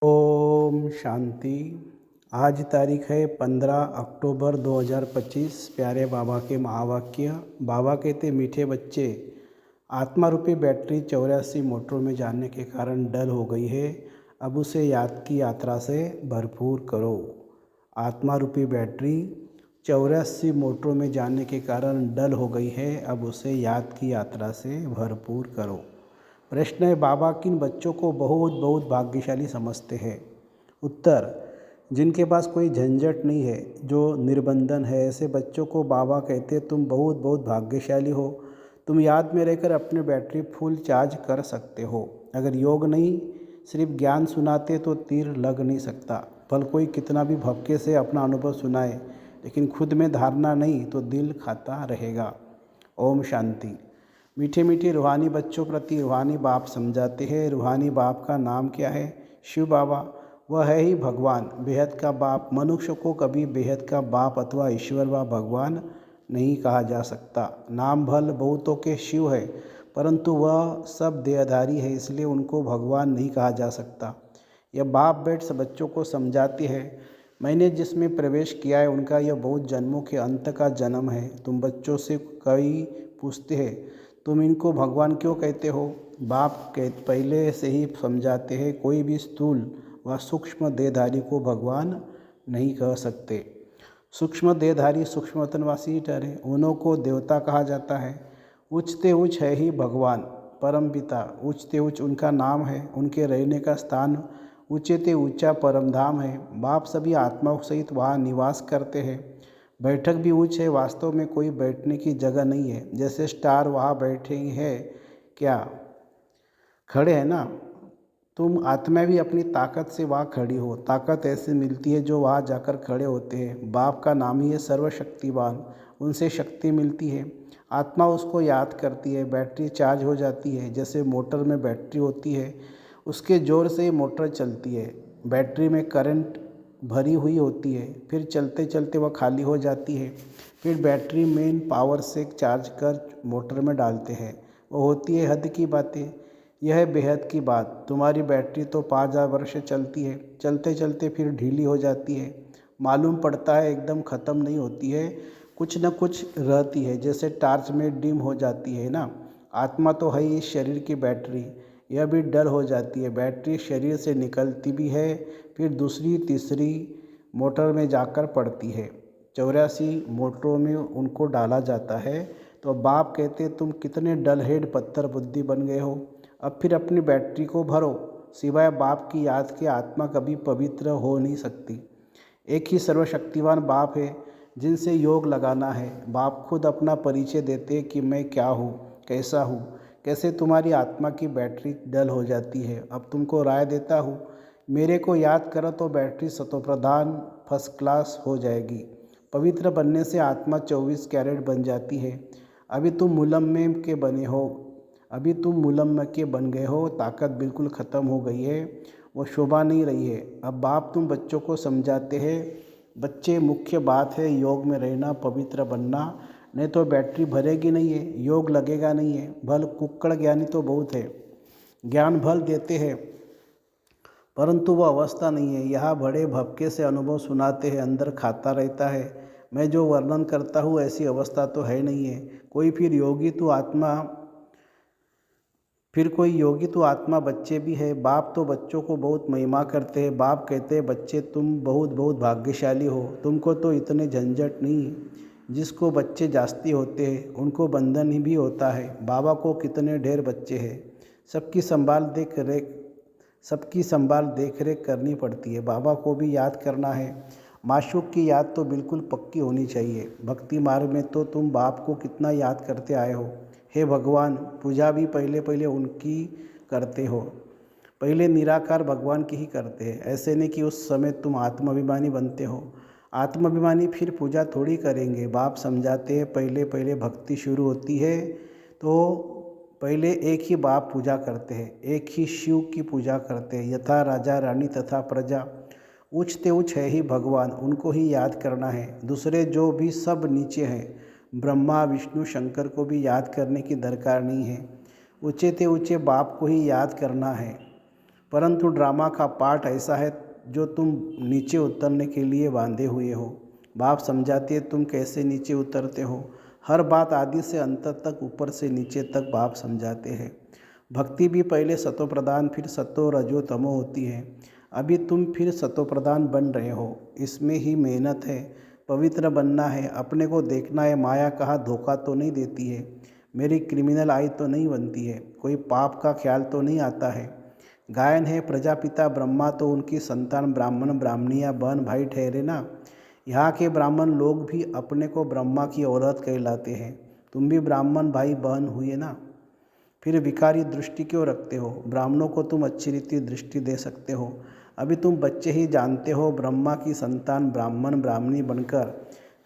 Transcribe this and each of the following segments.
ओम शांति। आज तारीख है 15 अक्टूबर 2025। प्यारे बाबा के महावाक्य। बाबा कहते, मीठे बच्चे, आत्मा रूपी बैटरी 84 मोटरों में जाने के कारण डल हो गई है। अब उसे याद की यात्रा से भरपूर करो। आत्मा रूपी बैटरी 84 मोटरों में जाने के कारण डल हो गई है। अब उसे याद की यात्रा से भरपूर करो। प्रश्न है, बाबा किन बच्चों को बहुत बहुत भाग्यशाली समझते हैं? उत्तर, जिनके पास कोई झंझट नहीं है, जो निर्बंधन है, ऐसे बच्चों को बाबा कहते तुम बहुत बहुत भाग्यशाली हो। तुम याद में रहकर अपनी बैटरी फुल चार्ज कर सकते हो। अगर योग नहीं, सिर्फ ज्ञान सुनाते तो तीर लग नहीं सकता। भल कोई कितना भी भक्के से अपना अनुभव सुनाए, लेकिन खुद में धारणा नहीं तो दिल खाता रहेगा। ओम शांति। मीठे मीठे रूहानी बच्चों प्रति रूहानी बाप समझाते हैं। रूहानी बाप का नाम क्या है? शिव बाबा। वह है ही भगवान, बेहद का बाप। मनुष्य को कभी बेहद का बाप अथवा ईश्वर व भगवान नहीं कहा जा सकता। नाम भल बहुतों के शिव है, परंतु वह सब देहधारी है, इसलिए उनको भगवान नहीं कहा जा सकता। यह बाप बेट बच्चों को समझाते हैं, मैंने जिसमें प्रवेश किया है उनका यह बहुत जन्मों के अंत का जन्म है। तुम बच्चों से कई पूछते हैं, तुम इनको भगवान क्यों कहते हो? बाप पहले से ही समझाते हैं, कोई भी स्थूल व सूक्ष्म देहधारी को भगवान नहीं कह सकते। सूक्ष्म देहधारी सूक्ष्मतनवासी ठहरे, उन्हों को देवता कहा जाता है। उच्चते उच्च है ही भगवान परम पिता। उच्चते उच्च उनका नाम है, उनके रहने का स्थान ऊँचे ऊँचा परमधाम है। बाप सभी आत्माओं सहित वहाँ निवास करते हैं। बैठक भी ऊँच है, वास्तव में कोई बैठने की जगह नहीं है। जैसे स्टार वहाँ बैठे ही है, क्या खड़े हैं ना? तुम आत्मा भी अपनी ताकत से वहाँ खड़ी हो। ताकत ऐसे मिलती है जो वहाँ जाकर खड़े होते हैं। बाप का नाम ही है सर्वशक्तिवान, उनसे शक्ति मिलती है। आत्मा उसको याद करती है, बैटरी चार्ज हो जाती है। जैसे मोटर में बैटरी होती है, उसके ज़ोर से ही मोटर चलती है। बैटरी में करंट भरी हुई होती है, फिर चलते चलते वह खाली हो जाती है। फिर बैटरी मेन पावर से चार्ज कर मोटर में डालते हैं। वो होती है हद की बातें। यह है बेहद की बात। तुम्हारी बैटरी तो 5000 वर्ष चलती है, चलते चलते फिर ढीली हो जाती है। मालूम पड़ता है एकदम ख़त्म नहीं होती है, कुछ न कुछ रहती है, जैसे टार्च में डिम हो जाती है ना। आत्मा तो है इस शरीर की बैटरी, यह भी डल हो जाती है। बैटरी शरीर से निकलती भी है, फिर दूसरी तीसरी मोटर में जाकर पड़ती है। 84 मोटरों में उनको डाला जाता है। तो बाप कहते, तुम कितने डल हेड पत्थर बुद्धि बन गए हो। अब फिर अपनी बैटरी को भरो। सिवाय बाप की याद के आत्मा कभी पवित्र हो नहीं सकती। एक ही सर्वशक्तिवान बाप है जिनसे योग लगाना है। बाप खुद अपना परिचय देते कि मैं क्या हूँ, कैसा हूँ, कैसे तुम्हारी आत्मा की बैटरी डल हो जाती है। अब तुमको राय देता हूँ, मेरे को याद करो तो बैटरी सतोप्रधान फर्स्ट क्लास हो जाएगी। पवित्र बनने से आत्मा 24 कैरेट बन जाती है। अभी तुम मुलम्मे के बने हो, अभी तुम मुलम्मे के बन गए हो। ताकत बिल्कुल ख़त्म हो गई है, वो शोभा नहीं रही है। अब बाप तुम बच्चों को समझाते हैं, बच्चे मुख्य बात है योग में रहना, पवित्र बनना, नहीं तो बैटरी भरेगी नहीं है, योग लगेगा नहीं है। भल कुक्कड़ ज्ञानी तो बहुत है, ज्ञान भल देते हैं, परंतु वह अवस्था नहीं है। यहाँ बड़े भपके से अनुभव सुनाते हैं, अंदर खाता रहता है। मैं जो वर्णन करता हूँ ऐसी अवस्था तो है नहीं है। कोई योगी तो आत्मा बच्चे भी है। बाप तो बच्चों को बहुत महिमा करते हैं। बाप कहते हैं, बच्चे तुम बहुत बहुत भाग्यशाली हो, तुमको तो इतने झंझट नहीं। जिसको बच्चे जास्ती होते हैं उनको बंधन ही भी होता है। बाबा को कितने ढेर बच्चे हैं, सबकी संभाल देख रेख करनी पड़ती है। बाबा को भी याद करना है। माशूक की याद तो बिल्कुल पक्की होनी चाहिए। भक्ति मार्ग में तो तुम बाप को कितना याद करते आए हो। हे भगवान, पूजा भी पहले पहले उनकी करते हो, पहले निराकार भगवान की ही करते हैं। ऐसे नहीं कि उस समय तुम आत्माभिमानी बनते हो। आत्माभिमानी फिर पूजा थोड़ी करेंगे। बाप समझाते हैं, पहले पहले भक्ति शुरू होती है तो पहले एक ही बाप पूजा करते हैं, एक ही शिव की पूजा करते हैं। यथा राजा रानी तथा प्रजा, उच्चते उच्च है ही भगवान, उनको ही याद करना है। दूसरे जो भी सब नीचे हैं, ब्रह्मा विष्णु शंकर को भी याद करने की दरकार नहीं है। ऊँचे ते ऊँचे बाप को ही याद करना है। परंतु ड्रामा का पार्ट ऐसा है जो तुम नीचे उतरने के लिए बांधे हुए हो। बाप समझाते तुम कैसे नीचे उतरते हो। हर बात आदि से अंत तक, ऊपर से नीचे तक बाप समझाते हैं। भक्ति भी पहले सतो प्रधान फिर सतो रजो तमो होती है। अभी तुम फिर सतो प्रधान बन रहे हो। इसमें ही मेहनत है। पवित्र बनना है, अपने को देखना है। माया कहाँ धोखा तो नहीं देती है, मेरी क्रिमिनल आई तो नहीं बनती है, कोई पाप का ख्याल तो नहीं आता है। गायन है प्रजापिता ब्रह्मा तो उनकी संतान ब्राह्मण ब्राह्मणियाँ बहन भाई ठहरे ना। यहाँ के ब्राह्मण लोग भी अपने को ब्रह्मा की औरत कहलाते हैं। तुम भी ब्राह्मण भाई बहन हुए ना। फिर विकारी दृष्टि क्यों रखते हो? ब्राह्मणों को तुम अच्छी रीति दृष्टि दे सकते हो। अभी तुम बच्चे ही जानते हो ब्रह्मा की संतान ब्राह्मण ब्राह्मणी बनकर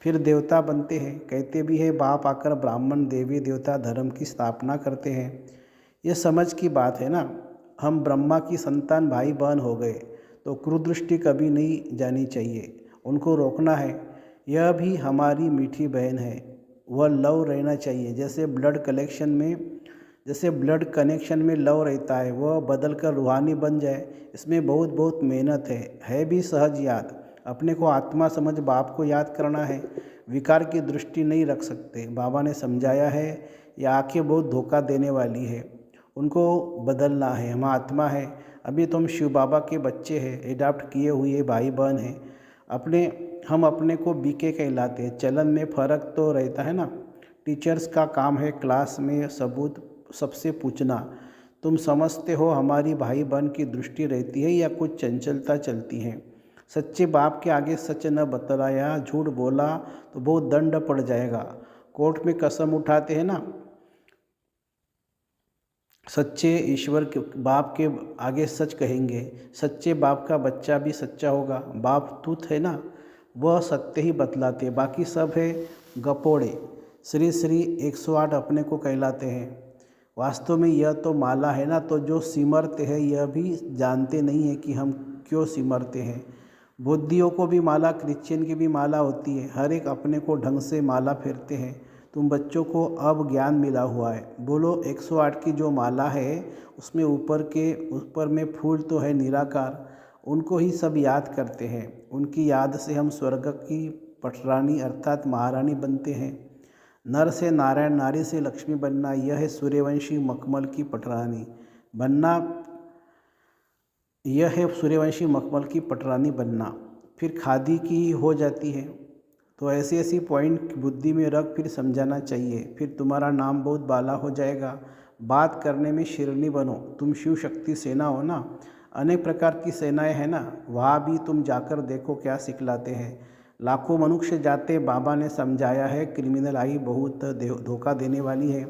फिर देवता बनते हैं। कहते भी है बाप आकर ब्राह्मण देवी देवता धर्म की स्थापना करते हैं। ये समझ की बात है ना। हम ब्रह्मा की संतान भाई बहन हो गए तो कुदृष्टि कभी नहीं जानी चाहिए, उनको रोकना है। यह भी हमारी मीठी बहन है, वह लव रहना चाहिए। जैसे ब्लड कनेक्शन में लव रहता है, वह बदल कर रूहानी बन जाए। इसमें बहुत बहुत मेहनत है भी सहज याद। अपने को आत्मा समझ बाप को याद करना है। विकार की दृष्टि नहीं रख सकते। बाबा ने समझाया है यह आँखें बहुत धोखा देने वाली है, उनको बदलना है। हम आत्मा है। अभी तुम शिव बाबा के बच्चे हैं, एडाप्ट किए हुए भाई बहन हैं। हम अपने को बीके कहलाते हैं। चलन में फ़र्क तो रहता है ना। टीचर्स का काम है क्लास में सबूत सबसे पूछना। तुम समझते हो हमारी भाई बहन की दृष्टि रहती है या कुछ चंचलता चलती है। सच्चे बाप के आगे सच न बतलाया, झूठ बोला तो बहुत दंड पड़ जाएगा। कोर्ट में कसम उठाते हैं ना, सच्चे ईश्वर के बाप के आगे सच कहेंगे। सच्चे बाप का बच्चा भी सच्चा होगा। बाप तूत है ना, वह सत्य ही बतलाते, बाकी सब है गपोड़े। श्री श्री 108 अपने को कहलाते हैं। वास्तव में यह तो माला है ना, तो जो सिमरते हैं यह भी जानते नहीं है कि हम क्यों सिमरते हैं। बुद्धियों को भी माला, क्रिश्चियन की भी माला होती है। हर एक अपने को ढंग से माला फेरते हैं। तुम बच्चों को अब ज्ञान मिला हुआ है। बोलो 108 की जो माला है उसमें ऊपर में फूल तो है निराकार, उनको ही सब याद करते हैं। उनकी याद से हम स्वर्ग की पटरानी अर्थात महारानी बनते हैं। नर से नारायण, नारी से लक्ष्मी बनना, यह है सूर्यवंशी मखमल की पटरानी बनना। यह है सूर्यवंशी मखमल की पटरानी बनना। फिर खादी की हो जाती है। तो ऐसी ऐसी पॉइंट बुद्धि में रख फिर समझाना चाहिए। फिर तुम्हारा नाम बहुत बाला हो जाएगा। बात करने में शेरनी बनो। तुम शिव शक्ति सेना हो ना, अनेक प्रकार की सेनाएं हैं ना, वहाँ भी तुम जाकर देखो क्या सिखलाते हैं। लाखों मनुष्य जाते, बाबा ने समझाया है क्रिमिनल आई बहुत धोखा देने वाली है।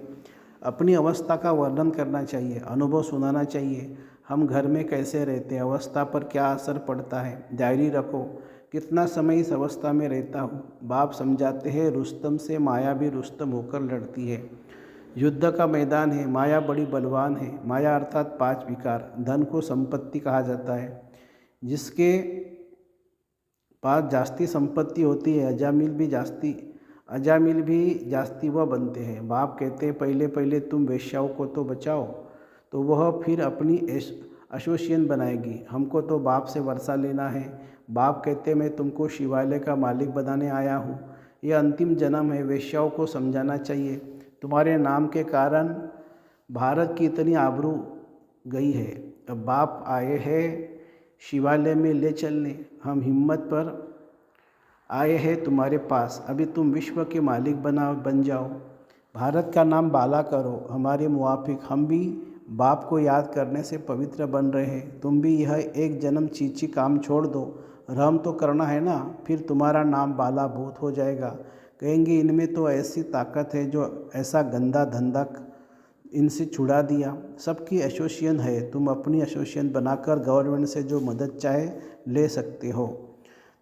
अपनी अवस्था का वर्णन करना चाहिए, अनुभव सुनाना चाहिए। हम घर में कैसे रहते हैं, अवस्था पर क्या असर पड़ता है, डायरी रखो। कितना समय इस अवस्था में रहता हूँ। बाप समझाते हैं रुस्तम से माया भी रुस्तम होकर लड़ती है। युद्ध का मैदान है, माया बड़ी बलवान है। माया अर्थात 5 विकार। धन को संपत्ति कहा जाता है। जिसके पास जास्ती संपत्ति होती है, अजामिल भी जास्ती वह बनते हैं। बाप कहते हैं पहले पहले तुम वेश्याओं को तो बचाओ, तो वह फिर अपनी एसोसिएशन बनाएगी। हमको तो बाप से वर्षा लेना है। बाप कहते मैं तुमको शिवालय का मालिक बनाने आया हूँ। यह अंतिम जन्म है। वेश्याओं को समझाना चाहिए तुम्हारे नाम के कारण भारत की इतनी आबरू गई है। अब बाप आए हैं शिवालय में ले चलने। हम हिम्मत पर आए हैं तुम्हारे पास। अभी तुम विश्व के मालिक बन जाओ। भारत का नाम बाला करो। हमारे मुआफिक हम भी बाप को याद करने से पवित्र बन रहे हैं। तुम भी यह एक जन्म चीची काम छोड़ दो। रहम तो करना है ना, फिर तुम्हारा नाम बाला भूत हो जाएगा। कहेंगे इनमें तो ऐसी ताकत है जो ऐसा गंदा धंधा इनसे छुड़ा दिया। सबकी एसोसिएशन है, तुम अपनी एसोसिएशन बनाकर गवर्नमेंट से जो मदद चाहे ले सकते हो।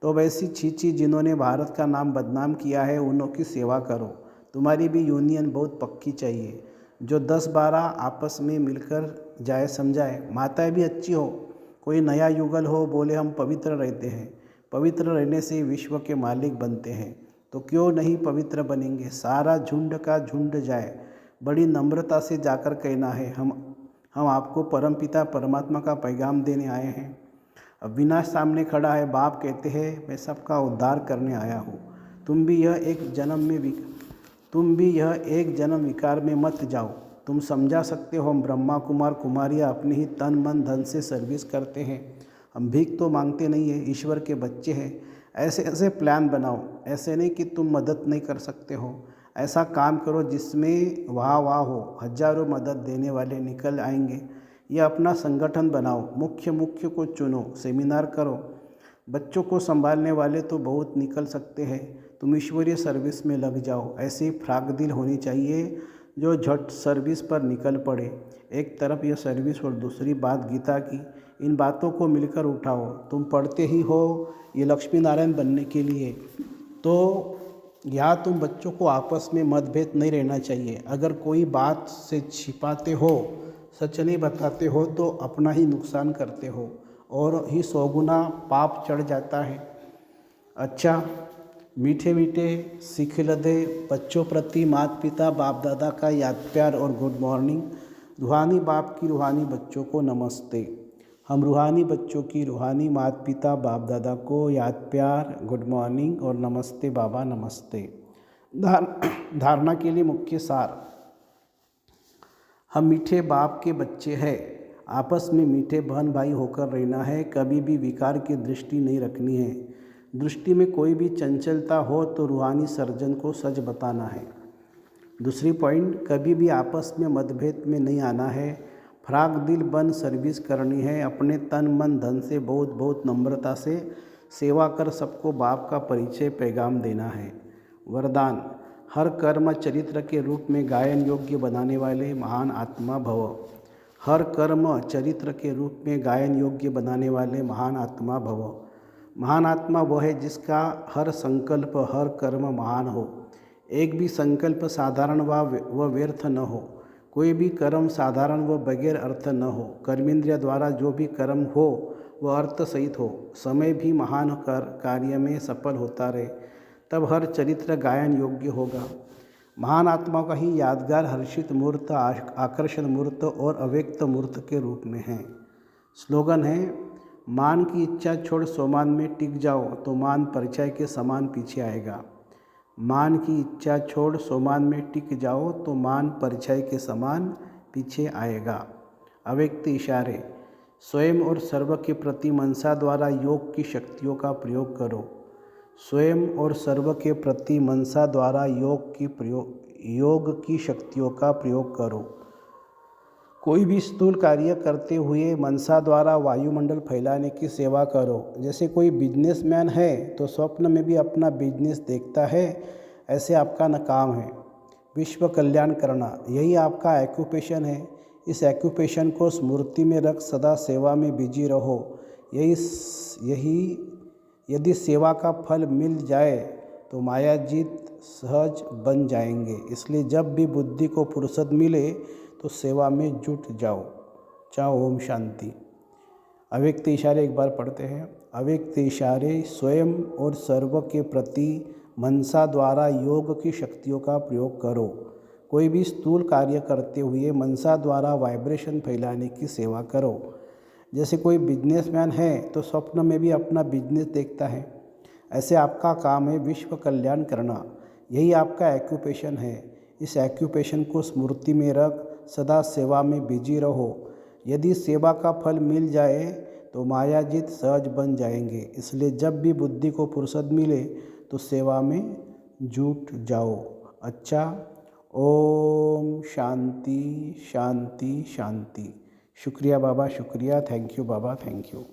तो वैसी चीची जिन्होंने भारत का नाम बदनाम किया है उन्हों की सेवा करो। तुम्हारी भी यूनियन बहुत पक्की चाहिए, जो 10-12 आपस में मिलकर जाए समझाए। माताएं भी अच्छी हो, कोई नया युगल हो, बोले हम पवित्र रहते हैं। पवित्र रहने से विश्व के मालिक बनते हैं, तो क्यों नहीं पवित्र बनेंगे। सारा झुंड का झुंड जाए। बड़ी नम्रता से जाकर कहना है हम आपको परमपिता परमात्मा का पैगाम देने आए हैं। अब विनाश सामने खड़ा है, बाप कहते हैं मैं सबका उद्धार करने आया हूँ। तुम भी यह एक जन्म विकार में मत जाओ। तुम समझा सकते हो हम ब्रह्मा कुमार कुमारियाँ अपने ही तन मन धन से सर्विस करते हैं। हम भीख तो मांगते नहीं है, ईश्वर के बच्चे हैं। ऐसे ऐसे प्लान बनाओ, ऐसे नहीं कि तुम मदद नहीं कर सकते हो। ऐसा काम करो जिसमें वाह वाह हो, हजारों मदद देने वाले निकल आएंगे। यह अपना संगठन बनाओ, मुख्य को चुनो, सेमिनार करो। बच्चों को संभालने वाले तो बहुत निकल सकते हैं, तुम ईश्वरीय सर्विस में लग जाओ। ऐसी फ्राक दिल होनी चाहिए जो झट सर्विस पर निकल पड़े। एक तरफ यह सर्विस और दूसरी बात गीता की। इन बातों को मिलकर उठाओ। तुम पढ़ते ही हो ये लक्ष्मी नारायण बनने के लिए, तो यहाँ तुम बच्चों को आपस में मतभेद नहीं रहना चाहिए। अगर कोई बात से छिपाते हो, सच नहीं बताते हो, तो अपना ही नुकसान करते हो और ही 100 गुना पाप चढ़ जाता है। अच्छा, मीठे मीठे सीख लदे बच्चों प्रति माता पिता बाप दादा का याद प्यार और गुड मॉर्निंग। रूहानी बाप की रूहानी बच्चों को नमस्ते। हम रूहानी बच्चों की रूहानी माता पिता बाप दादा को याद प्यार, गुड मॉर्निंग और नमस्ते बाबा नमस्ते। धारणा के लिए मुख्य सार। हम मीठे बाप के बच्चे हैं। आपस में मीठे बहन भाई होकर रहना है। कभी भी विकार की दृष्टि नहीं रखनी है। दृष्टि में कोई भी चंचलता हो तो रूहानी सर्जन को सच बताना है। दूसरी पॉइंट, कभी भी आपस में मतभेद में नहीं आना है। फ्राक दिल बन सर्विस करनी है। अपने तन मन धन से बहुत नम्रता से सेवा कर सबको बाप का परिचय पैगाम देना है। वरदान, हर कर्म चरित्र के रूप में गायन योग्य बनाने वाले महान आत्मा भव। हर कर्म चरित्र के रूप में गायन योग्य बनाने वाले महान आत्मा भव। महान आत्मा वह है जिसका हर संकल्प हर कर्म महान हो। एक भी संकल्प साधारण व व्यर्थ न हो। कोई भी कर्म साधारण व बगैर अर्थ न हो। कर्मेंद्रिय द्वारा जो भी कर्म हो वह अर्थ सहित हो। समय भी महान कार्य में सफल होता रहे, तब हर चरित्र गायन योग्य होगा। महान आत्माओं का ही यादगार हर्षित मूर्त, आकर्षण मूर्त और अव्यक्त मूर्त के रूप में है। स्लोगन है, मान की इच्छा छोड़ सोमान में टिक जाओ तो मान परछाई के समान पीछे आएगा। मान की इच्छा छोड़ सोमान में टिक जाओ तो मान परछाई के समान पीछे आएगा। अव्यक्त इशारे, स्वयं और सर्व के प्रति मनसा द्वारा योग की शक्तियों का प्रयोग करो। स्वयं और सर्व के प्रति मनसा द्वारा योग की शक्तियों का प्रयोग करो। कोई भी स्थूल कार्य करते हुए मनसा द्वारा वायुमंडल फैलाने की सेवा करो। जैसे कोई बिजनेसमैन है तो स्वप्न में भी अपना बिजनेस देखता है, ऐसे आपका न काम है। विश्व कल्याण करना, यही आपका एक्यूपेशन है। इस एक्यूपेशन को स्मृति में रख सदा सेवा में बिजी रहो। यही यदि सेवा का फल मिल जाए तो मायाजीत सहज बन जाएंगे। इसलिए जब भी बुद्धि को फुर्सत मिले तो सेवा में जुट जाओ। चाहो ओम शांति। अव्यक्त इशारे एक बार पढ़ते हैं। अव्यक्त इशारे, स्वयं और सर्व के प्रति मनसा द्वारा योग की शक्तियों का प्रयोग करो। कोई भी स्थूल कार्य करते हुए मनसा द्वारा वाइब्रेशन फैलाने की सेवा करो। जैसे कोई बिजनेसमैन है तो स्वप्न में भी अपना बिजनेस देखता है, ऐसे आपका काम है विश्व कल्याण करना। यही आपका एक्यूपेशन है। इस एक्यूपेशन को स्मृति में रख सदा सेवा में बिजी रहो। यदि सेवा का फल मिल जाए तो मायाजीत सहज बन जाएंगे। इसलिए जब भी बुद्धि को फुर्सत मिले तो सेवा में जुट जाओ। अच्छा, ओम शांति शांति शांति। शुक्रिया बाबा, शुक्रिया। Thank you Baba, thank you.